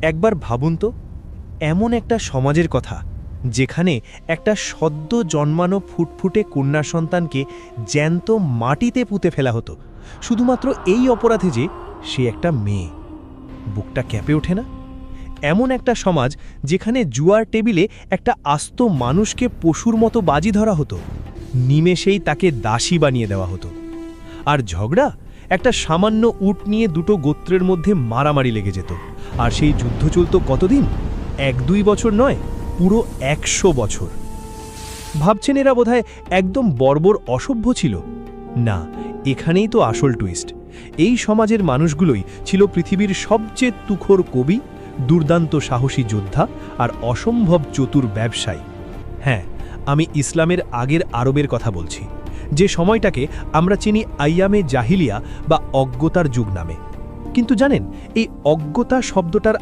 একবার ভাবুন তো, এমন একটা সমাজের কথা যেখানে একটা সদ্য জন্মানো ফুটফুটে কন্যা সন্তানকে জ্যান্ত মাটিতে পুঁতে ফেলা হতো শুধুমাত্র এই অপরাধে যে সে একটা মেয়ে। বুকটা কেঁপে ওঠে না? এমন একটা সমাজ যেখানে জুয়ার টেবিলে একটা আস্ত মানুষকে পশুর মতো বাজি ধরা হতো, নিমেষেই তাকে দাসী বানিয়ে দেওয়া হতো। আর ঝগড়া, একটা সামান্য উট নিয়ে দুটো গোত্রের মধ্যে মারামারি লেগে যেত, আর সেই যুদ্ধ চলত কতদিন? 1-2 বছর নয়, পুরো 100 বছর। ভাবছেন এরা বোধহয় একদম বর্বর অসভ্য ছিল? না, এখানেই তো আসল টুইস্ট। এই সমাজের মানুষগুলোই ছিল পৃথিবীর সবচেয়ে তুখোর কবি, দুর্দান্ত সাহসী যোদ্ধা আর অসম্ভব চতুর ব্যবসায়ী। হ্যাঁ, আমি ইসলামের আগের আরবের কথা বলছি, যে সময়টাকে আমরা চিনি আইয়ামে জাহিলিয়া বা অজ্ঞতার যুগ নামে। কিন্তু জানেন, এই অজ্ঞতা শব্দটার